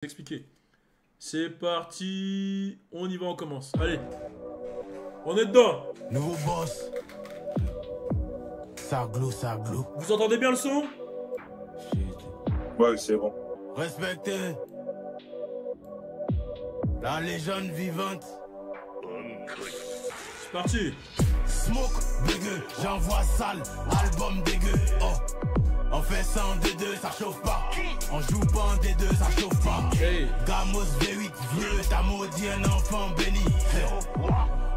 Expliquer. C'est parti. On y va, on commence. Allez. On est dedans. Nouveau boss. Saglo, saglo. Vous entendez bien le son? Ouais, c'est bon. Respectez la légende vivante. C'est parti. Smoke, dégueu, j'envoie sale, album dégueu. Oh, on fait ça en D2, ça chauffe pas. On joue pas en D2, ça chauffe pas. Hey. Gamos V8, vieux, t'as maudit un enfant béni.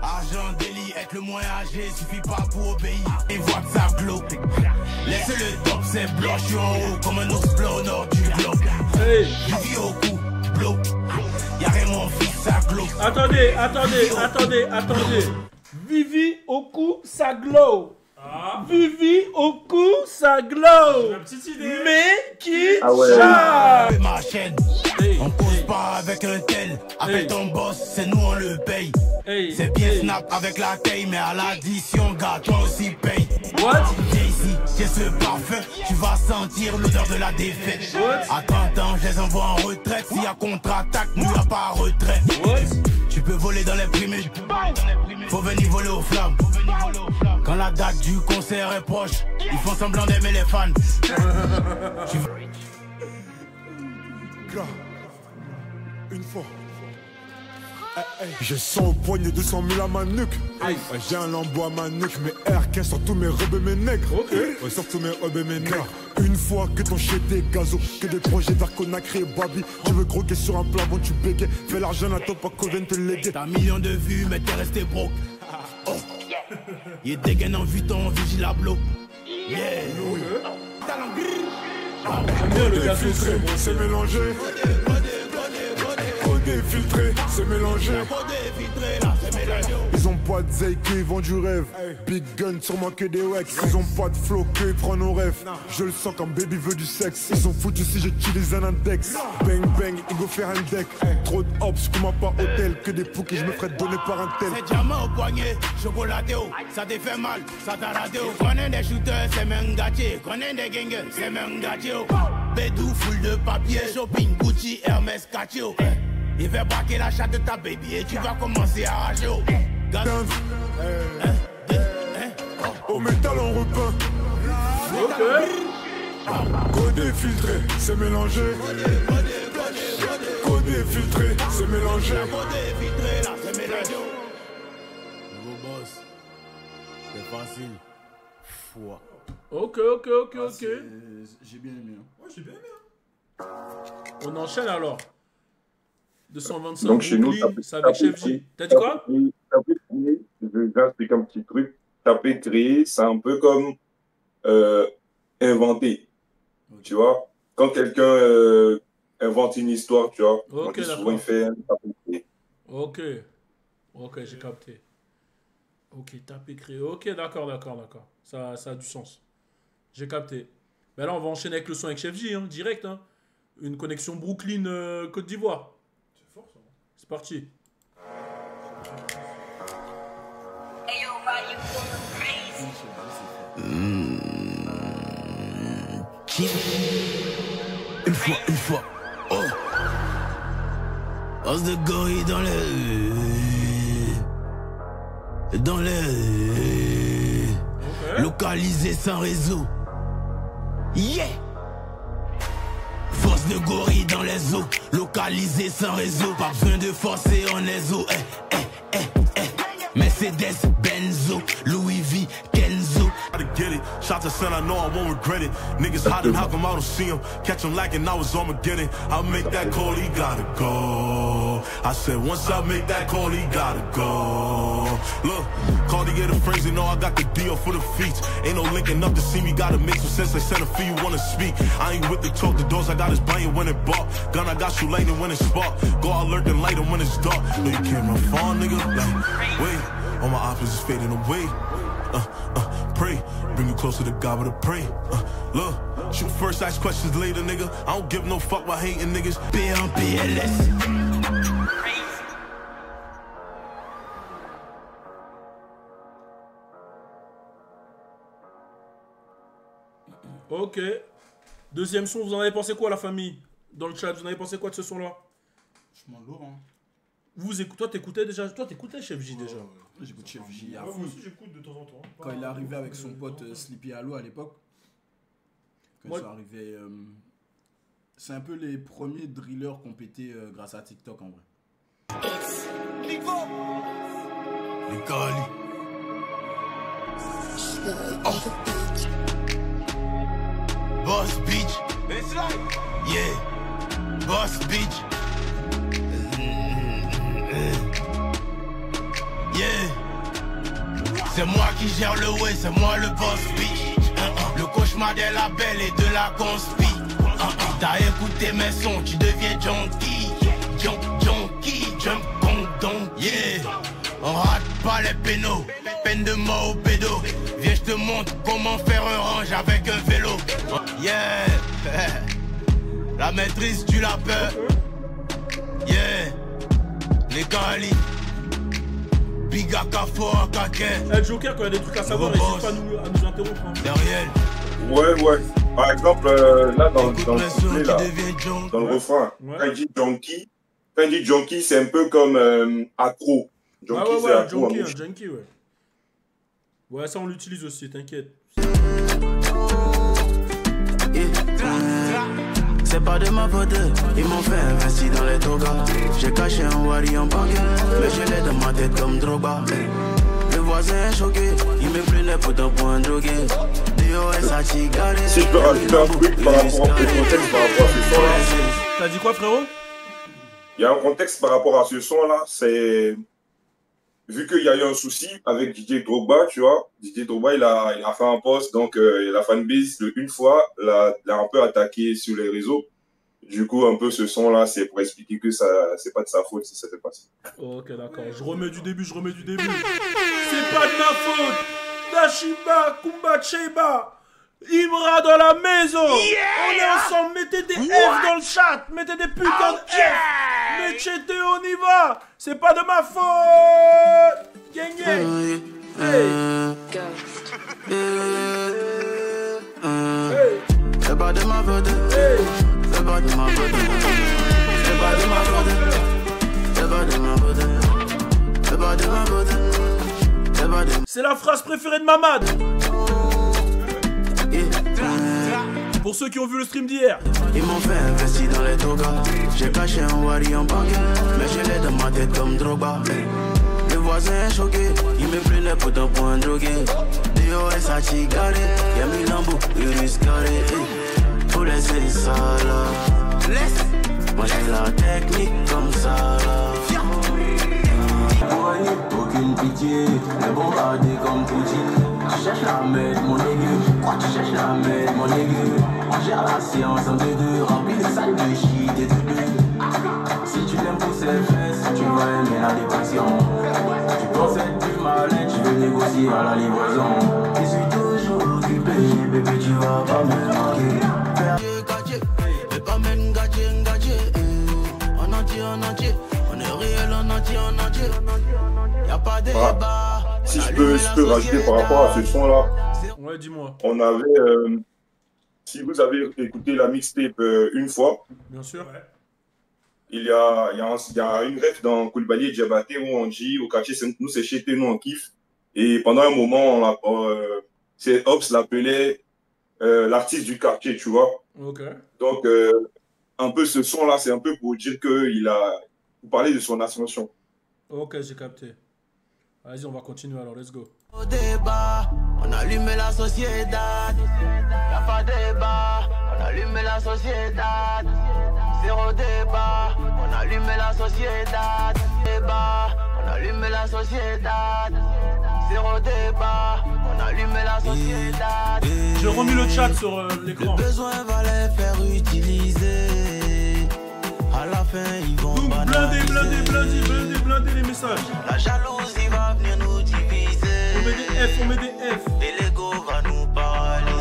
Argent délit, être le moins âgé, suffit pas pour obéir. Et voit que ça glow. Laisse le top, c'est blanc, je suis en haut comme un ours blanc au nord du globe. Hey. Vivi au cou, blow. Y'a rien mon fils, ça glow. Attendez. Vivi au cou, ça glow. Ah. Vivi au cou, ça glow. La petite idée. Mais qui charge. Ma chaîne, Hey. on cause pas avec un tel. Appelle Hey. ton boss, c'est nous on le paye. Hey. C'est bien Hey. snap avec la taille, mais à l'addition, gars, toi aussi paye. What? Viens ici, j'ai ce parfum, tu vas sentir l'odeur de la défaite. What? À 30 ans, je les envoie en retraite. S'il y a contre-attaque, nous y'a pas retrait. What? Tu peux voler dans les primules, faut venir voler aux flammes. Quand la date du concert est proche, ils font semblant d'aimer les fans. Gars, une fois. J'ai 100 au poignet, 200 000 à ma nuque. Aïe. J'ai un lambeau à ma nuque, mes R15 sur tous mes robes et mes nègres. Ok. Ouais, sur tous mes robes et mes nègres. Une fois que ton shit est gazo, que des projets vers Conakry et Babi. Tu veux croquer sur un plat, bon tu bégais. Fais l'argent, n'attends pas qu'on vienne te léguer. T'as un million de vues, mais t'es resté broke. Oh, il dégaine en vuitton, vigilablo. Yeah. J'aime bien le gars Filtré, c'est mélangé. Codé, filtré, c'est mélangé. Ils ont pas de zèle qu'ils vendent du rêve. Big gun, sûrement que des wax. Ils ont pas de flow que ils prennent nos rêves. Je le sens quand baby veut du sexe. Ils sont foutus si j'utilise un index. Bang bang, il go faire un deck. Trop de hops, comme pas hôtel. Que des poux que je me ferais donner par un tel. C'est diamant au poignet, chocolatéo, ça te fait mal, ça t'a raté. Connais des shooters, c'est même gâté. Connais des gangers, c'est même gâté. Bédou, full de papier, shopping, Gucci, Hermès, Catio. Il fait braquer la chatte de ta baby et tu vas commencer à rager. Au métal on repeint. Ok. Codé, filtré, c'est mélangé. Codé, filtré, c'est mélangé. Nouveau boss, c'est facile. Foi. Ok. J'ai bien aimé. Hein. Ouais, j'ai bien aimé. Hein. On enchaîne alors. 225. Donc chez nous, c'est avec Chef J. T'as dit quoi? Taper créer, je vais vous expliquer un petit truc. Taper créer, c'est un peu comme inventer. Tu vois? Quand quelqu'un invente une histoire, tu vois, on Ok, dit souvent d'accord. il fait un taper créer. Ok, j'ai capté. Ok, taper, créer. Ok, d'accord. Ça a du sens. J'ai capté. Ben là, on va enchaîner avec le son avec Chef J, hein, direct. Hein. Une connexion Brooklyn, Côte d'Ivoire. C'est fort ça. C'est parti. Une fois. Oh. Os de gorille dans les rues. Dans les rues. Ok. Localisé sans réseau. Yeah. Force de gorille dans les eaux. Localisé sans réseau. Pas besoin de forcer en les eaux. Mercedes, Benzo, Louis V, Kenzo. To get it. Shot to son, I know I won't regret it. Niggas hiding, how come I don't see him? Catch him lacking, I was Armageddon. I'll make that call, he gotta go. I said, once I make that call, he gotta go. Look, Cartier the friends, you know I got the deal for the feats. Ain't no linking up to see me, gotta make some sense. They send a fee, you wanna speak. I ain't with the talk, the doors I got is buying when it bark. Gun I got you lighting when it's spark. Go out lurking light when it's dark. No, you can't run far, nigga. Like, wait, all my options is fading away. Pray, bring you closer to God with a pray. Look, shoot first, ask questions later, nigga. I don't give no fuck about hating niggas. PLS. Ok. Deuxième son, vous en avez pensé quoi, la famille? dans le chat. Vous en avez pensé quoi de ce son-là? Franchement, lourd, hein. Toi, t'écoutais déjà. Toi, t'écoutais Chef J déjà. J'écoute Chef J. Moi aussi, j'écoute de temps en temps. Quand il est arrivé avec son pote Sleepy Allo à l'époque, quand ils sont arrivés, c'est un peu les premiers drillers qui ont pété grâce à TikTok en vrai. Les Cali. Boss bitch. Yeah. Boss bitch. Yeah. C'est moi qui gère le way, c'est moi le boss bitch. Le cauchemar des labels et de la conspi. T'as écouté mes sons, tu deviens junkie. Junkie, jump condom. Yeah. On rate pas les pénaux, peine de mort au pédo. Viens, je te montre comment faire un range avec un vélo. Yeah. La maîtrise du lapin. Yeah. Les Cali. Biga Kafo Akaken. Eh, Joker, quand il y a des trucs à savoir, n'hésite pas à nous interrompre. Hein. Derrière. Ouais. Par exemple, là, dans le couplet, là, dans le refrain, quand il dit junkie, c'est un peu comme accro. Junkie, c'est accro. Junkie, ouais. Ouais, ça, on l'utilise aussi, t'inquiète. C'est pas de ma faute, ils m'ont fait investir dans les togas. J'ai caché un wari en banque, mais je l'ai dans ma tête comme Drogba. Le voisin est choqué, il me prenait pourtant pour un drogué. DOS a tigaré. Si je peux rajouter un truc par rapport au contexte par rapport à ce son-là. T'as dit quoi, frérot? Il y a un contexte par rapport à ce son-là, c'est... Vu qu'il y a eu un souci avec DJ Drogba, tu vois, DJ Drogba, il a fait un post, donc la fanbase, une fois, l'a un peu attaqué sur les réseaux. Du coup, un peu ce son-là, c'est pour expliquer que c'est pas de sa faute si ça s'est passé. Ok, d'accord. Je remets du début. C'est pas de ma faute. Dashiba, Kumba, Cheba, Imra dans la maison. On est ensemble. Mettez des F dans le chat. Mettez des putains de F. Mettez, on y va. C'est pas de ma faute. Gang, gang. Hey. C'est pas de ma faute. C'est pas de ma faute. C'est pas de ma faute. C'est pas de ma faute. C'est pas de ma faute. C'est pas de... C'est la phrase préférée de Mamad. Pour ceux qui ont vu le stream d'hier. Ils m'ont fait investir dans les togas. J'ai caché un wari en banque, mais je l'ai dans ma tête comme Drogba. Le voisin est choqué, il me prenait pourtant pour un drogué. DOS a tigaré, y'a mis l'embout, il risque carré. Faut laisser ça là. Laisse. Moi j'ai la technique comme ça là. Aucune pitié, les bombardés comme Poutine. Tu cherches la merde, mon aiguë. Pourquoi tu cherches la merde, mon aiguë? On gère la science en deux, rempli de salles de shit et de deux. Si tu l'aimes pour ses fesses, tu vas aimer la dépression. Tu penses être du malin, tu veux négocier à la livraison. Je suis toujours occupé, bébé, tu vas pas me manquer. Mais pas même gâché. En entier, on est réel en entier. Y'a pas de débat. Si je peux rajouter par rapport à ce son-là. Ouais, dis-moi. On avait... si vous avez écouté la mixtape une fois. Bien sûr. Il y a une ref dans Koulibaly et Diabaté où on dit au quartier, nous c'est chez nous on kiffe. Et pendant un moment, c'est Ops l'appelait l'artiste du quartier, tu vois. Ok. Donc, un peu ce son-là, c'est un peu pour dire vous parlez de son ascension. Ok, j'ai capté. Vas-y, on va continuer alors, let's go. Au débat, on allume la société. Y'a pas de débat, on allume la société. Zéro débat, on allume la société. Débat, on allume la société. Zéro débat, on allume la société. J'ai remis le chat sur l'écran. Le besoin va les faire utiliser. À la fin, ils vont blindez les messages. La jalousie va venir nous diviser. On met des F. Et l'ego va nous paralyser.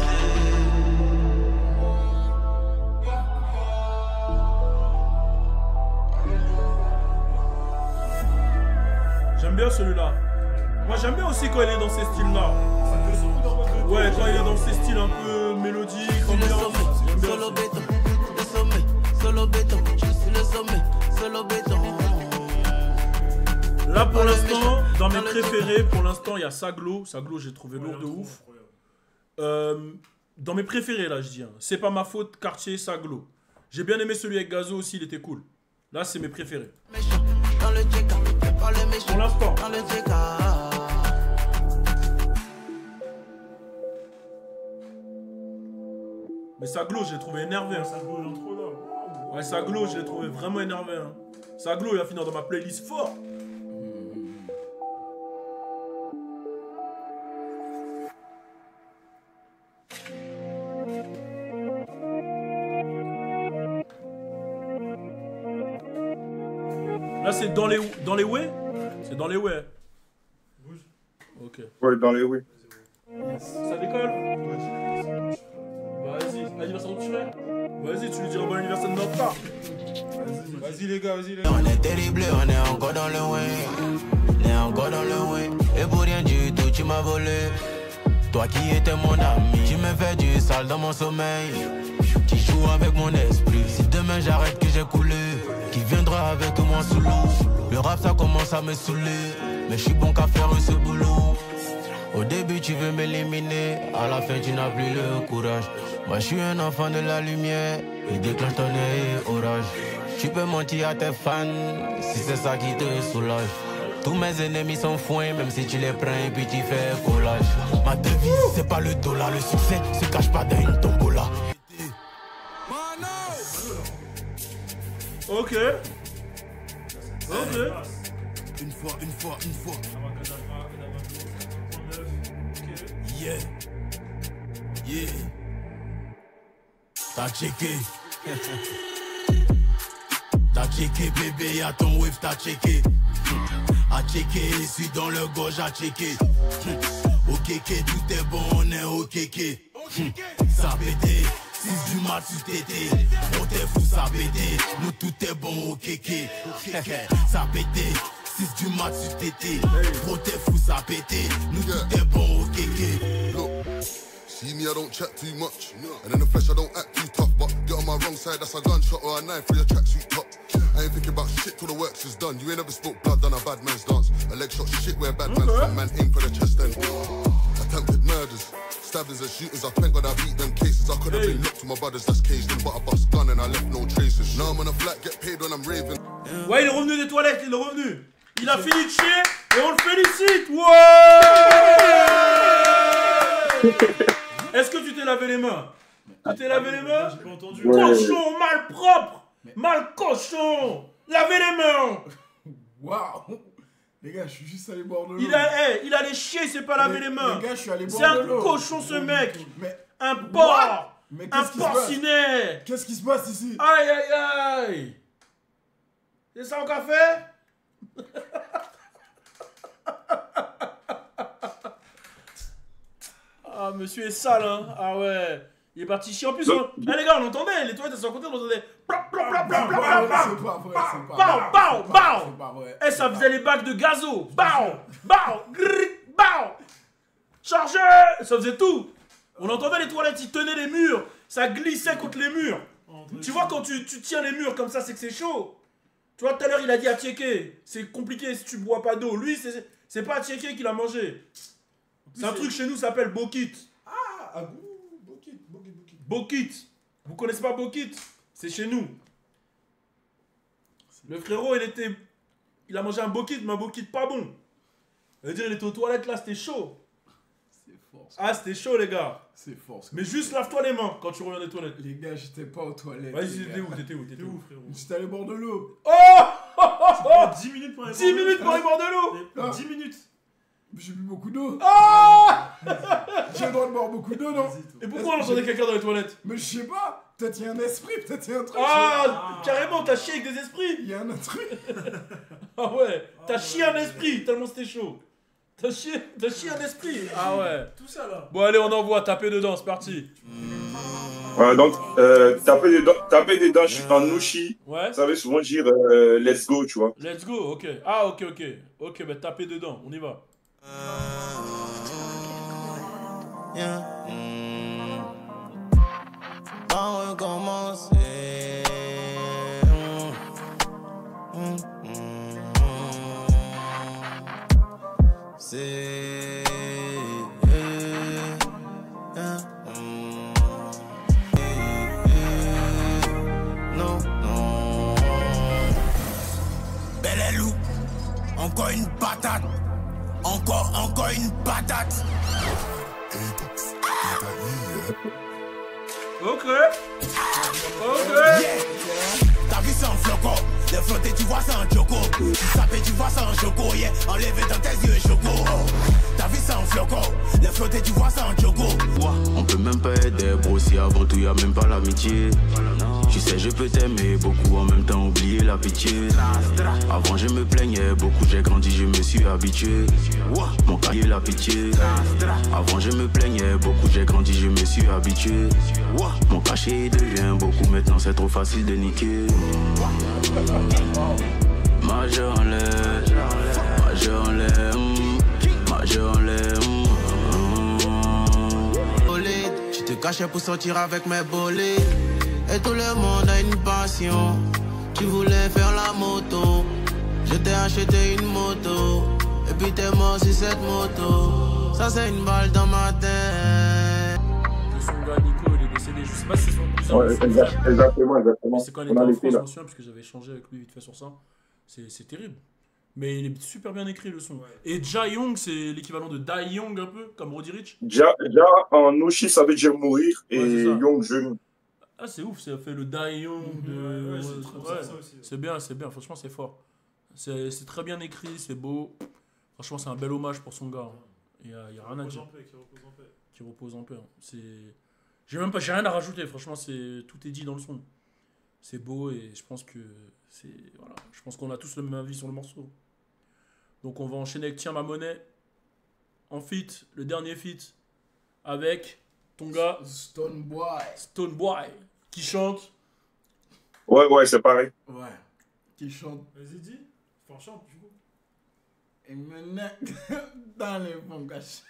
J'aime bien celui-là. Moi j'aime bien aussi quand il est dans ces styles-là. Ouais, quand il est dans ces styles un peu mélodiques, ambiance. J'aime bien. Solo sommet, solo béton. Là pour l'instant, dans mes préférés, pour l'instant il y a Saglo. Saglo j'ai trouvé lourd de ouf. Dans mes préférés là je dis, hein. C'est pas ma faute, Quartier, Saglo. J'ai bien aimé celui avec Gazo aussi, il était cool. Là c'est mes préférés. Pour l'instant. Mais Saglo je l'ai trouvé énervé. Hein. Ouais Saglo je l'ai trouvé vraiment énervé. Hein. Saglo il va finir dans ma playlist fort. Là, c'est dans les way. C'est dans les way. Bouge. Ok. Ouais, dans les way. Ça décolle. Vas-y, anniversaire de tuer. Vas-y, tu lui diras bon anniversaire de notre part. Vas-y les gars, vas-y les gars. On est terrible, on est encore dans le way. On est encore dans le way. Et pour rien du tout, tu m'as volé. Toi qui étais mon ami, tu me fais du sale dans mon sommeil. Tu joues avec mon esprit. Si demain j'arrête que j'ai coulé, qui viendra avec moi sous l'eau? Le rap ça commence à me saouler, mais je suis bon qu'à faire ce boulot. Au début tu veux m'éliminer, à la fin tu n'as plus le courage. Moi je suis un enfant de la lumière, et déclenche ton orage. Tu peux mentir à tes fans, si c'est ça qui te soulage. Tous mes ennemis sont foins, même si tu les prends et puis tu fais collage. Ma devise c'est pas le dollar, le succès se cache pas dans une tombola. Ok. Ok. Une fois. Yeah. T'as checké. T'as checké bébé, y'a ton wave, t'as checké. A checké, suis dans le gauche, à checké. Au kéké, tout est bon, on est au kéké. Ça pété. 6 du mat sous tété, on t'es fou ça pété, nous tout est bon au kéké, ça pété, 6 du mat sous tété, on t'es fou ça pété, nous tout est bon au kéké. See me, I don't chat too much, and in the flesh I don't act too tough, but get on my wrong side, that's a gunshot or a knife for your tracksuit top. I ain't thinking about shit till the works is done. You ain't never spoke blood, done a bad man's dance. A leg shot shit where bad man from, man aim for the chest and attempted murders. Stabbings and shooters, I thank God I beat them cases. I could have been looked to my brothers that's caged in, but I bust gun and I left no traces. Now I'm on a flat, get paid when I'm raving. Ouais, il est revenu des toilettes, il est revenu. Il a fini de chier et on le félicite. Ouais. Est-ce que tu t'es lavé les mains? Tu t'es lavé les mains? J'ai pas entendu. Cochon, mal propre, mal cochon. Lavez les mains. Waouh. Les gars, je suis juste allé boire de l'eau. Il allait chier, c'est pas laver les mains. Les gars, je suis allé boire de l'eau. C'est un cochon ce mec. Mais un porc. Mais un porcinet. Qu'est-ce qui se passe ici? Aïe aïe aïe. C'est ça au café? Ah, monsieur est sale, hein. Ah ouais. Il est parti chier. En plus, les gars, on entendait. Les toilettes, elles sont à côté, on entendait. C'est pas vrai, c'est pas vrai. Bao, bao. Et ça faisait les bacs de gazo. Bao, bao. Chargé. Ça faisait tout. On entendait les toilettes, ils tenaient les murs. Ça glissait contre les murs. Tu vois, quand tu tiens les murs comme ça, c'est que c'est chaud. Tu vois, tout à l'heure, il a dit à checker. C'est compliqué si tu bois pas d'eau. Lui, c'est pas à checker qu'il a mangé. C'est un truc chez nous, ça s'appelle Bokit. Ah, Bokit. Vous connaissez pas Bokit? C'est chez nous. Le frérot, il a mangé un Bokit, mais un Bokit pas bon. Ça veut dire, il était aux toilettes là, c'était chaud. C'est fort. Ah, c'était chaud, les gars. C'est fort. Mais juste lave-toi les mains quand tu reviens des toilettes. Les gars, j'étais pas aux toilettes. Vas-y, t'étais où, frérot? J'étais allé boire de l'eau. Oh 10 minutes pour aller boire de l'eau. 10 minutes. J'ai bu beaucoup d'eau. Ah. J'ai le droit de boire beaucoup d'eau, non? Et pourquoi on entendait quelqu'un dans les toilettes? Mais je sais pas. Peut-être il y a un esprit, peut-être il y a un truc. Carrément, t'as chié avec des esprits. Il y a un truc. Ah ouais, t'as chié un esprit, tellement c'était chaud. T'as chié un esprit. Ah ouais. Tout ça là. Bon allez, on envoie, taper dedans, c'est parti. Voilà, donc taper des dents en nushi, ça veut souvent dire let's go, tu vois. Let's go, ok. Ah ok, bah taper dedans, on y va. On recommencer. C'est non, non. Belle et loup, encore une patate. Encore une patate. Ok. Yeah. Ta vie c'est un flocon. Les flotter tu vois c'est un choco. Tu sapé tu vois c'est un choco. Yeah. Enlevé dans tes yeux choco. Oh. Ta vie c'est un flocon. Les flotter tu vois c'est un choco. On peut même pas être des bros si avant tout y a même pas l'amitié. Tu sais je peux t'aimer beaucoup en même temps oublier la pitié. Avant je me plaignais beaucoup, j'ai grandi, je me suis habitué. Mon cahier la pitié. Avant je me plaignais beaucoup, j'ai grandi, je me suis habitué. Mon cachet devient beaucoup, maintenant c'est trop facile de niquer. Majeur en l'air, majeur en l'air, majeur en l'air. Tu te cachais pour sortir avec mes bolets. Et tout le monde a une passion. Tu voulais faire la moto. Je t'ai acheté une moto. Et puis t'es mort sur cette moto. Ça c'est une balle dans ma tête. Son gars Nico, il est décédé. Je sais pas si c'est son cousin. Ouais, exactement. Mais c'est quand il était en France, je me souviens, parce que j'avais échangé avec lui vite fait sur ça. C'est terrible. Mais il est super bien écrit le son. Ouais. Et Ja Young, c'est l'équivalent de Dai Young un peu, comme Roddy Ricch. Ja en Nushi, ça veut dire mourir, et Young, jeune. Ah, c'est ouf, ça fait le Dai Young de. C'est bien, franchement, c'est fort. C'est très bien écrit, c'est beau. Franchement, c'est un bel hommage pour son gars. Il n'y a rien à dire. Qui repose en paix. J'ai rien à rajouter, franchement, tout est dit dans le son. C'est beau et je pense que voilà. Je pense qu'on a tous le même avis sur le morceau. Donc on va enchaîner avec Tiens ma monnaie en feat, le dernier feat avec ton gars Stonebwoy qui chante. Ouais, c'est pareil. Ouais. Qui chante. Vas-y, dis. Enfin, chante du coup. Et maintenant, dans les fonds cachés.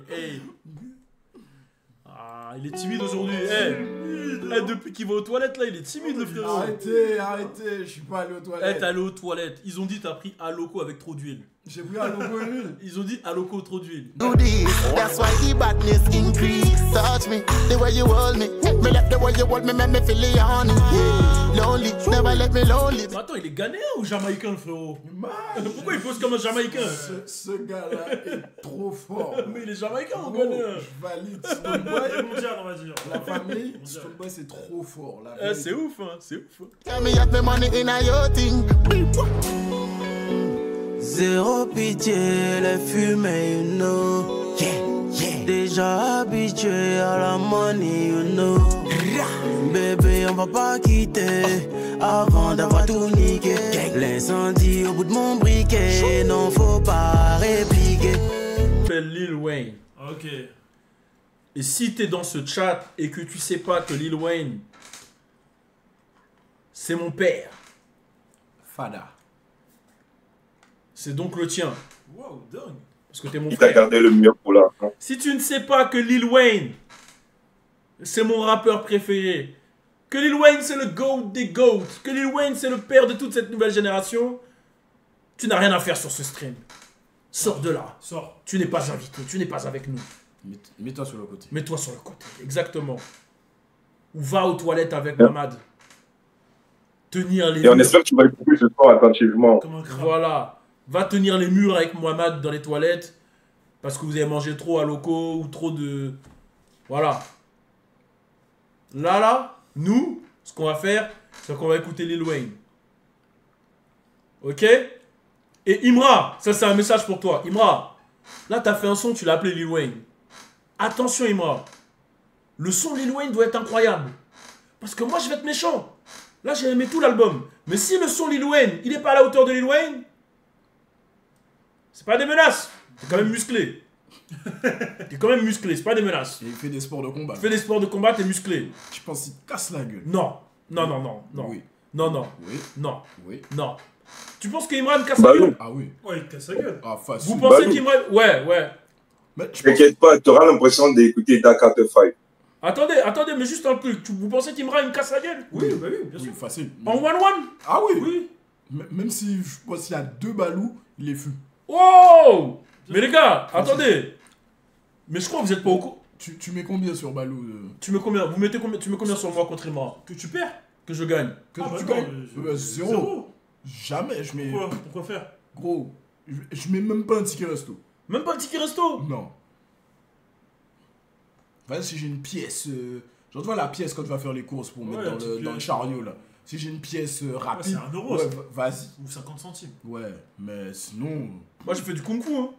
Hey. Ah, il est timide aujourd'hui. Depuis qu'il va aux toilettes, là, il est timide, le frérot. Arrêtez, je suis pas allé aux toilettes. T'es allé aux toilettes. Ils ont dit t'as pris Aloco avec trop d'huile. J'ai pris Aloco et l'huile. Ils ont dit Aloco trop d'huile. Do this, that's why the badness increase. Touch me, the way you hold me. Me let the way you hold me, make me feel the honey. Yeah. Lonely, never let me lonely. Mais attends, il est ghanéen ou jamaïcain, le frérot? Pourquoi il pose comme un jamaïcain? Ce gars-là est trop fort. Mais il est jamaïcain ou ghanéen? Je valide. Stonebwoy mondial, on va dire. La famille, Stonebwoy c'est trop fort. C'est ouf, hein, c'est ouf. Tell me you have me money in a your thing. Zéro pitié, les fumées, you know. Yeah. Déjà habitué à la money, you know. Bébé, on va pas quitter avant d'avoir tout niqué. L'incendie au bout de mon briquet, non faut pas répliquer. S'appelle Lil Wayne. Ok. Et si t'es dans ce chat et que tu sais pas que Lil Wayne, c'est mon père. Fada. C'est donc le tien. Wow, dingue. Parce que t'es mon frère. Il t'a gardé le mieux pour là. Si tu ne sais pas que Lil Wayne, c'est mon rappeur préféré, que Lil Wayne c'est le GOAT des GOAT, que Lil Wayne c'est le père de toute cette nouvelle génération, tu n'as rien à faire sur ce stream. Sors de là. Sors. Tu n'es pas invité, tu n'es pas avec nous. Mets-toi sur le côté. Mets-toi sur le côté, exactement. Ou va aux toilettes avec Mamad. Tenir les murs. Et on espère que tu vas écouter ce soir attentivement. Voilà. Va tenir les murs avec Mohamed dans les toilettes parce que vous avez mangé trop à loco ou trop de... Voilà. Là, nous, ce qu'on va faire, c'est qu'on va écouter Lil Wayne. Ok? Et Imra, ça c'est un message pour toi. Imra, là t'as fait un son, tu l'as appelé Lil Wayne. Attention Imra. Le son Lil Wayne doit être incroyable. Parce que moi je vais être méchant. Là j'ai aimé tout l'album. Mais si le son Lil Wayne, il n'est pas à la hauteur de Lil Wayne, c'est pas des menaces. T'es quand même musclé. T'es quand même musclé, c'est pas des menaces. Et il fait des sports de combat. Tu fais des sports de combat, t'es musclé. Tu penses qu'il te casse la gueule? Non. Oui. Non. Oui. Non. Oui. Non. Tu penses qu'Imran casse la gueule? Ah oui. Ouais, il casse la gueule. Ah, facile. Vous pensez qu'Imran... Ouais. T'inquiète pas, t'auras l'impression d'écouter Dakar 5. Attendez, mais juste un truc. Vous pensez qu'Imran me casse la gueule? Oui, bah oui, bien sûr. Facile. En 1-1? Ah oui. Même si je pense qu'il y a 2 balous, il les fume. Oh! Mais les gars, attendez. Mais je crois que vous êtes pas au courant. Tu mets combien sur balou Tu mets combien? Vous mettez combien? Tu mets combien sur moi contre Imra? Que tu perds? Que je gagne? Que Ah, tu bah non, gagnes 0. Jamais je mets... Pourquoi faire? Gros, je mets même pas un ticket resto. Même pas un ticket resto? Non. Vas-y, si j'ai une pièce... Genre, tu vois la pièce quand tu vas faire les courses pour mettre dans le chariot, là. Si j'ai une pièce rapide... c'est 1 euro, ouais, vas-y. Ou 50 centimes. Ouais, mais sinon... Moi, j'ai fait du kung-fu, hein.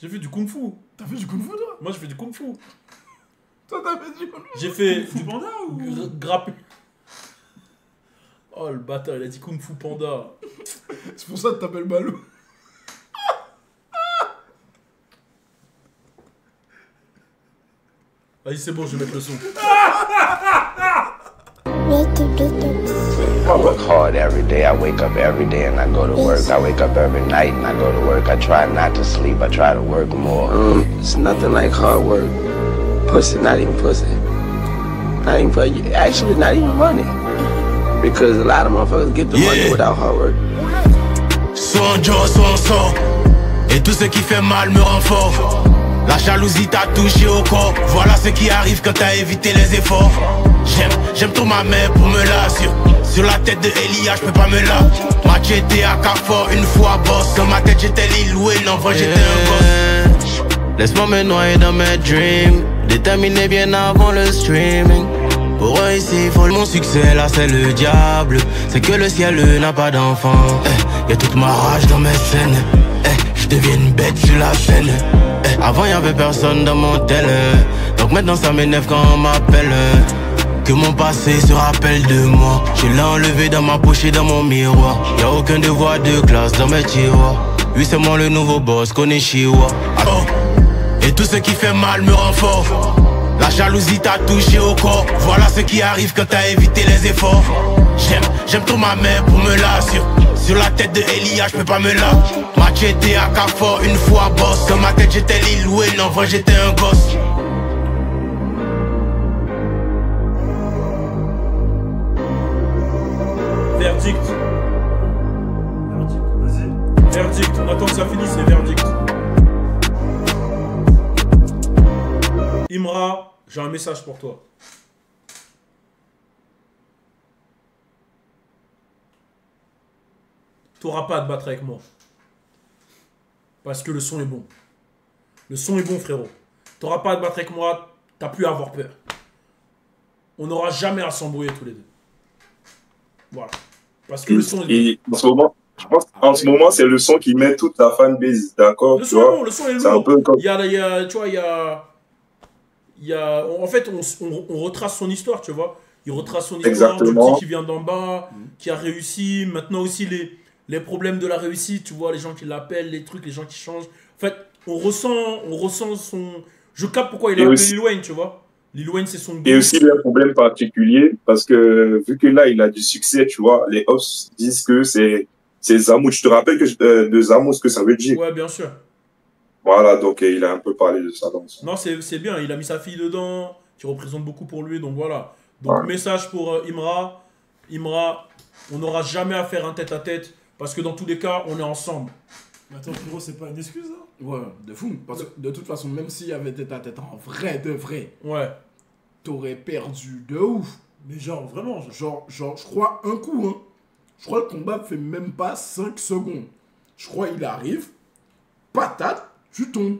J'ai fait du kung-fu. T'as fait du kung-fu, toi? Moi, j'ai fait du kung-fu. Toi, t'as fait du kung-fu? J'ai fait Kung-fu panda ou... grappé. Oh, le bâtard, il a dit kung-fu panda. C'est pour ça que t'appelles balou. Vas-y, c'est bon, je vais mettre le son. I work hard every day. I wake up every day and I go to work. I wake up every night and I go to work. I try not to sleep. I try to work more. It's nothing like hard work. Pussy, not even pussy. Not even pussy. Actually, not even money. Because a lot of motherfuckers get the money without hard work. Soit on Joe, soit on sort. Et tout ce qui fait mal me rend fort. La jalousie t'a touché au corps. Voilà ce qui arrive quand t'as évité les efforts. J'aime trop ma mère pour me la sur la tête de Elia, j'peux pas me la. Match était à Carrefour, une fois boss. Dans ma tête j'étais Lil Wayne, en vrai j'étais un boss. Laisse-moi me noyer dans mes dreams. Déterminé bien avant le streaming. Pour réussir, faut mon succès, là c'est le diable. C'est que le ciel n'a pas d'enfant. Y'a toute ma rage dans mes scènes. Je deviens une bête sur la scène. Avant y'avait personne dans mon tel. Donc maintenant ça m'énerve quand on m'appelle. Que mon passé se rappelle de moi. Je l'ai enlevé dans ma poche et dans mon miroir. Y'a aucun devoir de classe dans mes tiroirs. Lui c'est moi le nouveau boss, connais Chihuahua. Et tout ce qui fait mal me rend fort. La jalousie t'a touché au corps. Voilà ce qui arrive quand t'as évité les efforts. J'aime trop ma mère pour me la sur la tête de Elia, j'peux pas me la. Match était à Carrefour, une fois boss. Dans ma tête j'étais Lil Wayne, en vrai j'étais un gosse. Verdict. Vas-y. Verdict. On attend que ça finisse, c'est verdict. Imra, j'ai un message pour toi. T'auras pas à te battre avec moi. Parce que le son est bon. Le son est bon, frérot. T'auras pas à te battre avec moi, t'as plus à avoir peur. On n'aura jamais à s'embrouiller tous les deux. Voilà. Parce que le son est bon. Et en ce moment, je pense qu'en ce moment, c'est le son qui met toute la fanbase, d'accord? Le son est bon, le son est lourd. Un peu comme... tu vois, en fait, on retrace son histoire, tu vois. Il retrace son histoire. Exactement. Du petit qui vient d'en bas, qui a réussi. Maintenant aussi, les problèmes de la réussite, tu vois, les gens qui l'appellent, les trucs, les gens qui changent. En fait, on ressent son... Je capte pourquoi il a appelé Lil Wayne, tu vois. Lil Wayne, c'est son... Et aussi, il y a un problème particulier, parce que vu que là, il a du succès, tu vois, les hosts disent que c'est Zamou. Je te rappelle que de Zamou, ce que ça veut dire. Ouais, bien sûr. Voilà, donc il a un peu parlé de ça dans son... Non, c'est bien, il a mis sa fille dedans, qui représente beaucoup pour lui, donc voilà. Donc, message pour Imra. Imra, on n'aura jamais à faire un tête-à-tête, parce que dans tous les cas, on est ensemble. Mais attends, frérot, c'est pas une excuse, hein? Ouais, de fou. Parce que de toute façon, même s'il y avait tête-à-tête en vrai de vrai, ouais, t'aurais perdu de ouf. Mais genre, vraiment, genre, je crois un coup, hein. Je crois que le combat fait même pas 5 secondes. Je crois il arrive, patate, tu tombes.